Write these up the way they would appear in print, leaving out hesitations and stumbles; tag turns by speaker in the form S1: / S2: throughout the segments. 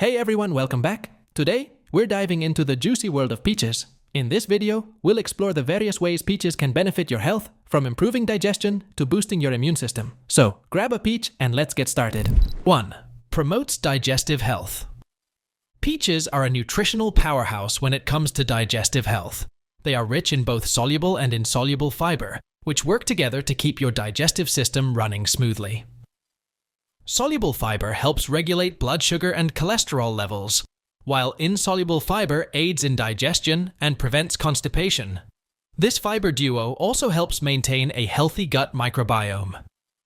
S1: Hey everyone, welcome back. Today, we're diving into the juicy world of peaches. In this video, we'll explore the various ways peaches can benefit your health, from improving digestion to boosting your immune system. So, grab a peach and let's get started. 1. Promotes digestive health. Peaches are a nutritional powerhouse when it comes to digestive health. They are rich in both soluble and insoluble fiber, which work together to keep your digestive system running smoothly. Soluble fiber helps regulate blood sugar and cholesterol levels, while insoluble fiber aids in digestion and prevents constipation. This fiber duo also helps maintain a healthy gut microbiome,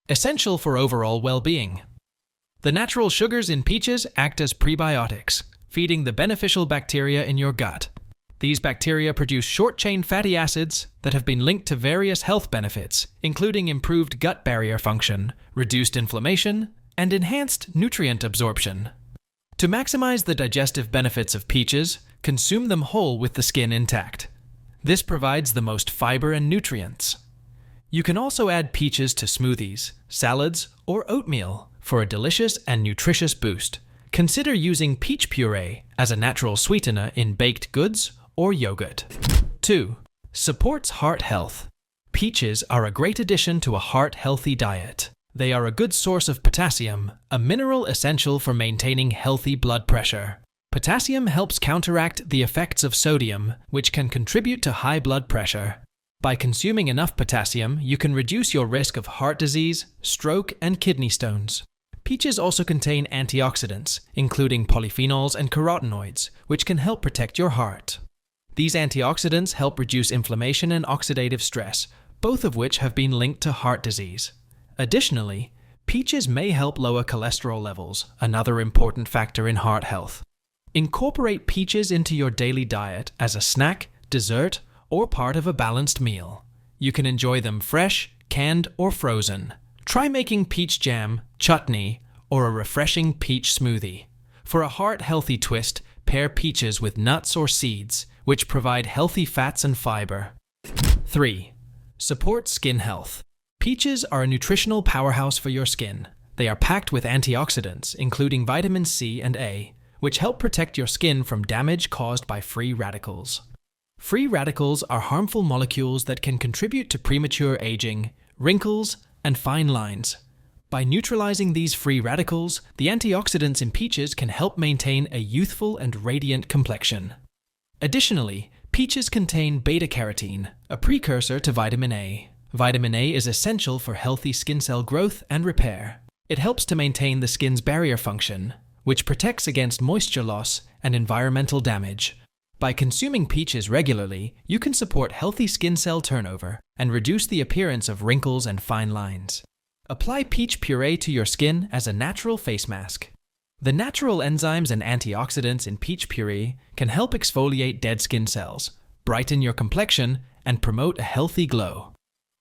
S1: essential for overall well-being. The natural sugars in peaches act as prebiotics, feeding the beneficial bacteria in your gut. These bacteria produce short-chain fatty acids that have been linked to various health benefits, including improved gut barrier function, reduced inflammation, and enhanced nutrient absorption. To maximize the digestive benefits of peaches, consume them whole with the skin intact. This provides the most fiber and nutrients. You can also add peaches to smoothies, salads, or oatmeal for a delicious and nutritious boost. Consider using peach puree as a natural sweetener in baked goods or yogurt. 2. Supports heart health. Peaches are a great addition to a heart-healthy diet. They are a good source of potassium, a mineral essential for maintaining healthy blood pressure. Potassium helps counteract the effects of sodium, which can contribute to high blood pressure. By consuming enough potassium, you can reduce your risk of heart disease, stroke, and kidney stones. Peaches also contain antioxidants, including polyphenols and carotenoids, which can help protect your heart. These antioxidants help reduce inflammation and oxidative stress, both of which have been linked to heart disease. Additionally, peaches may help lower cholesterol levels, another important factor in heart health. Incorporate peaches into your daily diet as a snack, dessert, or part of a balanced meal. You can enjoy them fresh, canned, or frozen. Try making peach jam, chutney, or a refreshing peach smoothie. For a heart-healthy twist, pair peaches with nuts or seeds, which provide healthy fats and fiber. 3. Support skin health. Peaches are a nutritional powerhouse for your skin. They are packed with antioxidants, including vitamins C and A, which help protect your skin from damage caused by free radicals. Free radicals are harmful molecules that can contribute to premature aging, wrinkles, and fine lines. By neutralizing these free radicals, the antioxidants in peaches can help maintain a youthful and radiant complexion. Additionally, peaches contain beta-carotene, a precursor to vitamin A. Vitamin A is essential for healthy skin cell growth and repair. It helps to maintain the skin's barrier function, which protects against moisture loss and environmental damage. By consuming peaches regularly, you can support healthy skin cell turnover and reduce the appearance of wrinkles and fine lines. Apply peach puree to your skin as a natural face mask. The natural enzymes and antioxidants in peach puree can help exfoliate dead skin cells, brighten your complexion, and promote a healthy glow.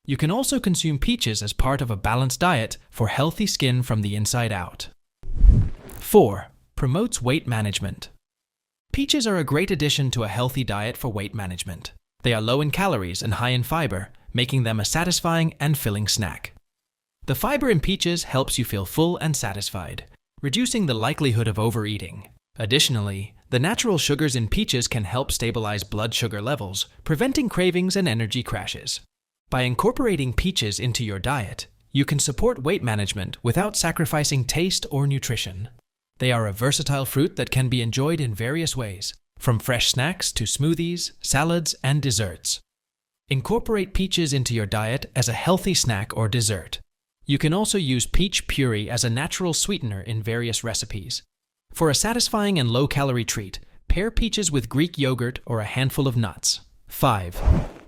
S1: You can also consume peaches as part of a balanced diet for healthy skin from the inside out. 4. Promotes weight management. Peaches are a great addition to a healthy diet for weight management. They are low in calories and high in fiber, making them a satisfying and filling snack. The fiber in peaches helps you feel full and satisfied, reducing the likelihood of overeating. Additionally, the natural sugars in peaches can help stabilize blood sugar levels, preventing cravings and energy crashes. By incorporating peaches into your diet, you can support weight management without sacrificing taste or nutrition. They are a versatile fruit that can be enjoyed in various ways, from fresh snacks to smoothies, salads, and desserts. Incorporate peaches into your diet as a healthy snack or dessert. You can also use peach puree as a natural sweetener in various recipes. For a satisfying and low-calorie treat, pair peaches with Greek yogurt or a handful of nuts. 5.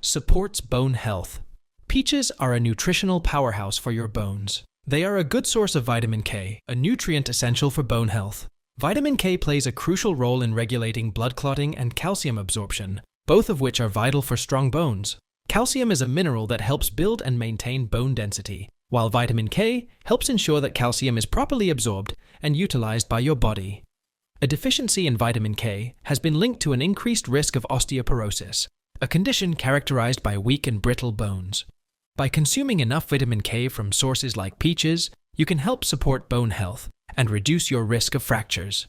S1: Supports bone health. Peaches are a nutritional powerhouse for your bones. They are a good source of vitamin K, a nutrient essential for bone health. Vitamin K plays a crucial role in regulating blood clotting and calcium absorption, both of which are vital for strong bones. Calcium is a mineral that helps build and maintain bone density, while vitamin K helps ensure that calcium is properly absorbed and utilized by your body. A deficiency in vitamin K has been linked to an increased risk of osteoporosis, a condition characterized by weak and brittle bones. By consuming enough vitamin K from sources like peaches, you can help support bone health and reduce your risk of fractures.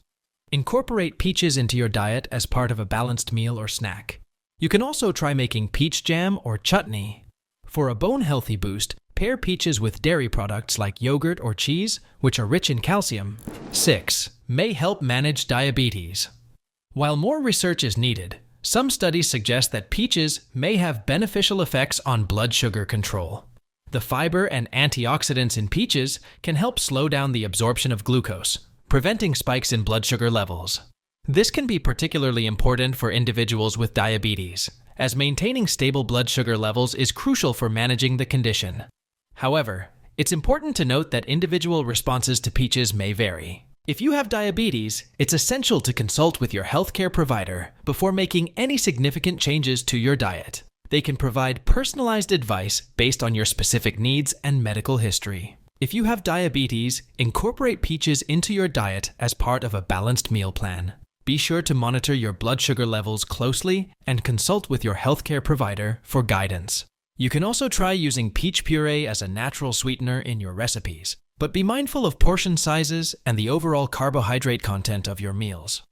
S1: Incorporate peaches into your diet as part of a balanced meal or snack. You can also try making peach jam or chutney. For a bone-healthy boost, pair peaches with dairy products like yogurt or cheese, which are rich in calcium. 6. May help manage diabetes. While more research is needed, some studies suggest that peaches may have beneficial effects on blood sugar control. The fiber and antioxidants in peaches can help slow down the absorption of glucose, preventing spikes in blood sugar levels. This can be particularly important for individuals with diabetes, as maintaining stable blood sugar levels is crucial for managing the condition. However, it's important to note that individual responses to peaches may vary. If you have diabetes, it's essential to consult with your healthcare provider before making any significant changes to your diet. They can provide personalized advice based on your specific needs and medical history. If you have diabetes, incorporate peaches into your diet as part of a balanced meal plan. Be sure to monitor your blood sugar levels closely and consult with your healthcare provider for guidance. You can also try using peach puree as a natural sweetener in your recipes, but be mindful of portion sizes and the overall carbohydrate content of your meals.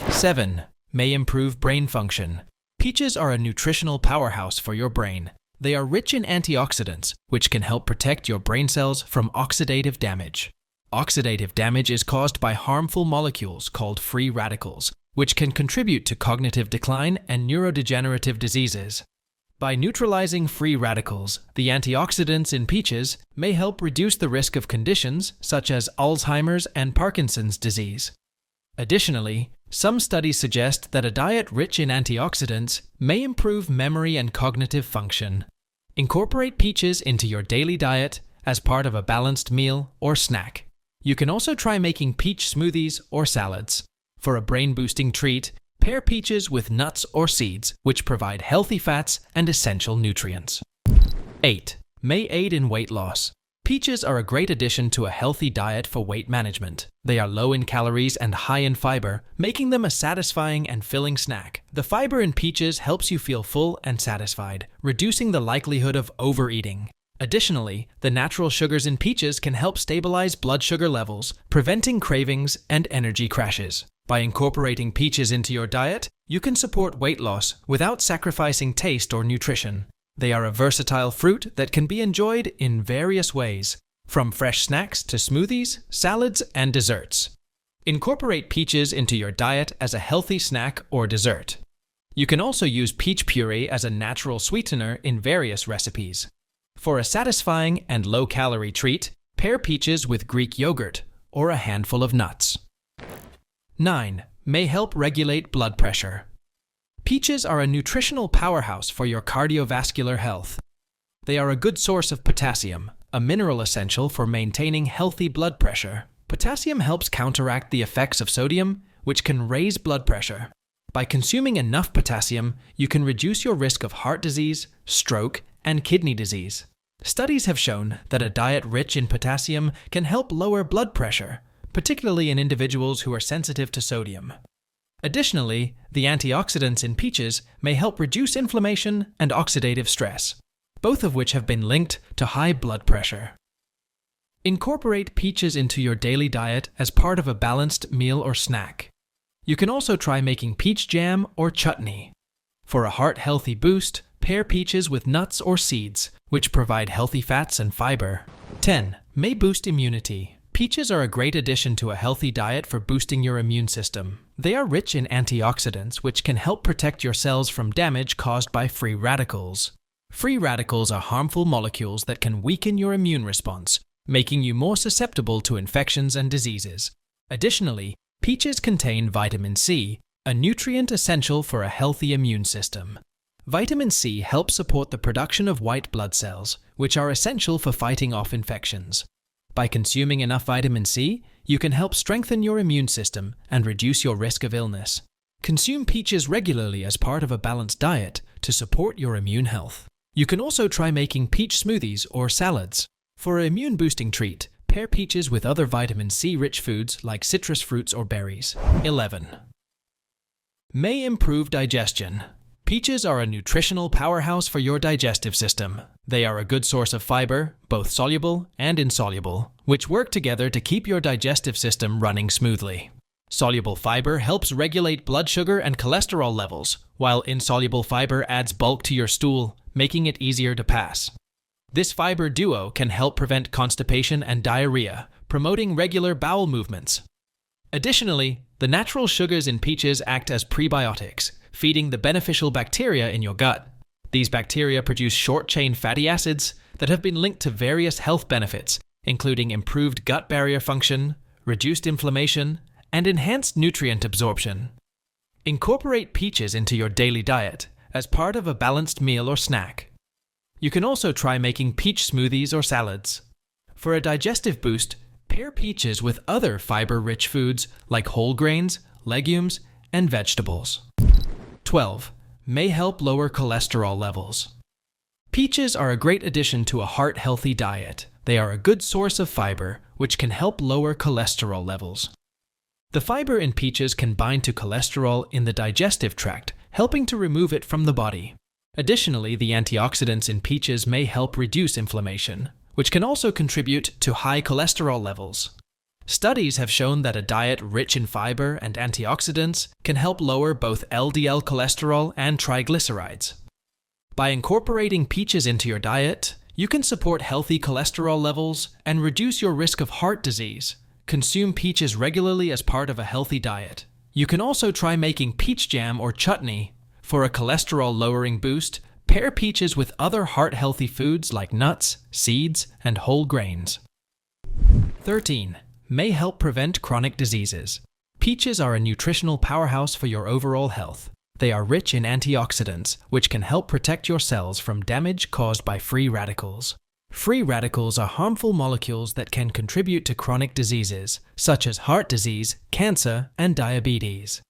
S1: 7. May improve brain function. Peaches are a nutritional powerhouse for your brain. They are rich in antioxidants, which can help protect your brain cells from oxidative damage. Oxidative damage is caused by harmful molecules called free radicals, which can contribute to cognitive decline and neurodegenerative diseases. By neutralizing free radicals, the antioxidants in peaches may help reduce the risk of conditions such as Alzheimer's and Parkinson's disease. Additionally, some studies suggest that a diet rich in antioxidants may improve memory and cognitive function. Incorporate peaches into your daily diet as part of a balanced meal or snack. You can also try making peach smoothies or salads. For a brain-boosting treat, pair peaches with nuts or seeds, which provide healthy fats and essential nutrients. 8. May aid in weight loss. Peaches are a great addition to a healthy diet for weight management. They are low in calories and high in fiber, making them a satisfying and filling snack. The fiber in peaches helps you feel full and satisfied, reducing the likelihood of overeating. Additionally, the natural sugars in peaches can help stabilize blood sugar levels, preventing cravings and energy crashes. By incorporating peaches into your diet, you can support weight loss without sacrificing taste or nutrition. They are a versatile fruit that can be enjoyed in various ways, from fresh snacks to smoothies, salads, and desserts. Incorporate peaches into your diet as a healthy snack or dessert. You can also use peach puree as a natural sweetener in various recipes. For a satisfying and low-calorie treat, pair peaches with Greek yogurt or a handful of nuts. 9. May help regulate blood pressure. Peaches are a nutritional powerhouse for your cardiovascular health. They are a good source of potassium, a mineral essential for maintaining healthy blood pressure. Potassium helps counteract the effects of sodium, which can raise blood pressure. By consuming enough potassium, you can reduce your risk of heart disease, stroke, and kidney disease. Studies have shown that a diet rich in potassium can help lower blood pressure, particularly in individuals who are sensitive to sodium. Additionally, the antioxidants in peaches may help reduce inflammation and oxidative stress, both of which have been linked to high blood pressure. Incorporate peaches into your daily diet as part of a balanced meal or snack. You can also try making peach jam or chutney. For a heart-healthy boost, pair peaches with nuts or seeds, which provide healthy fats and fiber. 10. May boost immunity. Peaches are a great addition to a healthy diet for boosting your immune system. They are rich in antioxidants, which can help protect your cells from damage caused by free radicals. Free radicals are harmful molecules that can weaken your immune response, making you more susceptible to infections and diseases. Additionally, peaches contain vitamin C, a nutrient essential for a healthy immune system. Vitamin C helps support the production of white blood cells, which are essential for fighting off infections. By consuming enough vitamin C, you can help strengthen your immune system and reduce your risk of illness. Consume peaches regularly as part of a balanced diet to support your immune health. You can also try making peach smoothies or salads. For an immune-boosting treat, pair peaches with other vitamin C-rich foods like citrus fruits or berries. 11. May improve digestion. Peaches are a nutritional powerhouse for your digestive system. They are a good source of fiber, both soluble and insoluble, which work together to keep your digestive system running smoothly. Soluble fiber helps regulate blood sugar and cholesterol levels, while insoluble fiber adds bulk to your stool, making it easier to pass. This fiber duo can help prevent constipation and diarrhea, promoting regular bowel movements. Additionally, the natural sugars in peaches act as prebiotics, feeding the beneficial bacteria in your gut. These bacteria produce short-chain fatty acids that have been linked to various health benefits, including improved gut barrier function, reduced inflammation, and enhanced nutrient absorption. Incorporate peaches into your daily diet as part of a balanced meal or snack. You can also try making peach smoothies or salads. For a digestive boost, pair peaches with other fiber-rich foods like whole grains, legumes, and vegetables. 12. May help lower cholesterol levels. Peaches are a great addition to a heart-healthy diet. They are a good source of fiber, which can help lower cholesterol levels. The fiber in peaches can bind to cholesterol in the digestive tract, helping to remove it from the body. Additionally, the antioxidants in peaches may help reduce inflammation, which can also contribute to high cholesterol levels. Studies have shown that a diet rich in fiber and antioxidants can help lower both LDL cholesterol and triglycerides. By incorporating peaches into your diet, you can support healthy cholesterol levels and reduce your risk of heart disease. Consume peaches regularly as part of a healthy diet. You can also try making peach jam or chutney. For a cholesterol-lowering boost, pair peaches with other heart-healthy foods like nuts, seeds, and whole grains. 13. May help prevent chronic diseases. Peaches are a nutritional powerhouse for your overall health. They are rich in antioxidants, which can help protect your cells from damage caused by free radicals. Free radicals are harmful molecules that can contribute to chronic diseases, such as heart disease, cancer, and diabetes.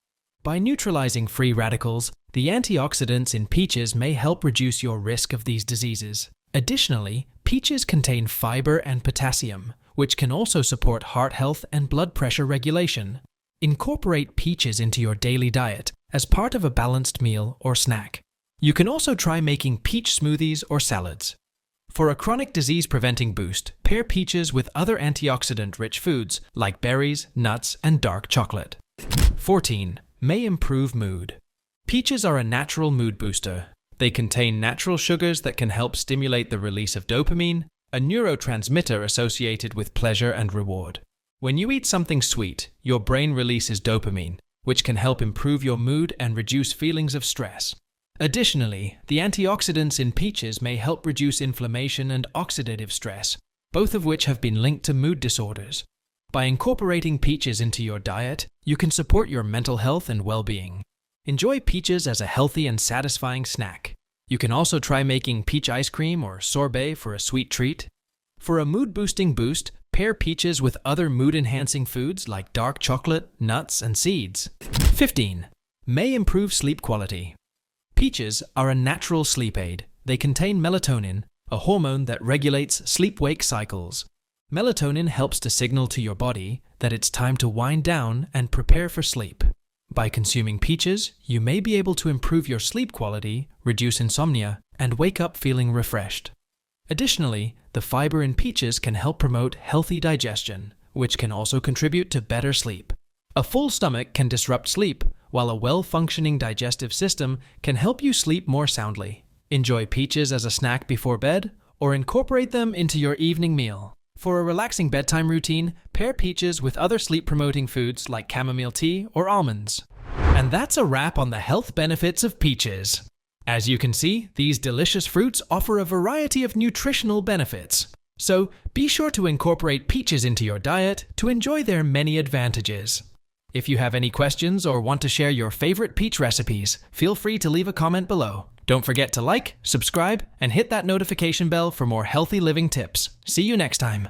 S1: By neutralizing free radicals, the antioxidants in peaches may help reduce your risk of these diseases. Additionally, peaches contain fiber and potassium, which can also support heart health and blood pressure regulation. Incorporate peaches into your daily diet as part of a balanced meal or snack. You can also try making peach smoothies or salads. For a chronic disease-preventing boost, pair peaches with other antioxidant-rich foods like berries, nuts, and dark chocolate. 14. May improve mood. Peaches are a natural mood booster. They contain natural sugars that can help stimulate the release of dopamine, a neurotransmitter associated with pleasure and reward. When you eat something sweet, your brain releases dopamine, which can help improve your mood and reduce feelings of stress. Additionally, the antioxidants in peaches may help reduce inflammation and oxidative stress, both of which have been linked to mood disorders. By incorporating peaches into your diet, you can support your mental health and well-being. Enjoy peaches as a healthy and satisfying snack. You can also try making peach ice cream or sorbet for a sweet treat. For a mood-boosting boost, pair peaches with other mood-enhancing foods like dark chocolate, nuts, and seeds. 15. May improve sleep quality. Peaches are a natural sleep aid. They contain melatonin, a hormone that regulates sleep-wake cycles. Melatonin helps to signal to your body that it's time to wind down and prepare for sleep. By consuming peaches, you may be able to improve your sleep quality, reduce insomnia, and wake up feeling refreshed. Additionally, the fiber in peaches can help promote healthy digestion, which can also contribute to better sleep. A full stomach can disrupt sleep, while a well-functioning digestive system can help you sleep more soundly. Enjoy peaches as a snack before bed, or incorporate them into your evening meal. For a relaxing bedtime routine, pair peaches with other sleep-promoting foods like chamomile tea or almonds. And that's a wrap on the health benefits of peaches. As you can see, these delicious fruits offer a variety of nutritional benefits. So be sure to incorporate peaches into your diet to enjoy their many advantages. If you have any questions or want to share your favorite peach recipes, feel free to leave a comment below. Don't forget to like, subscribe, and hit that notification bell for more healthy living tips. See you next time.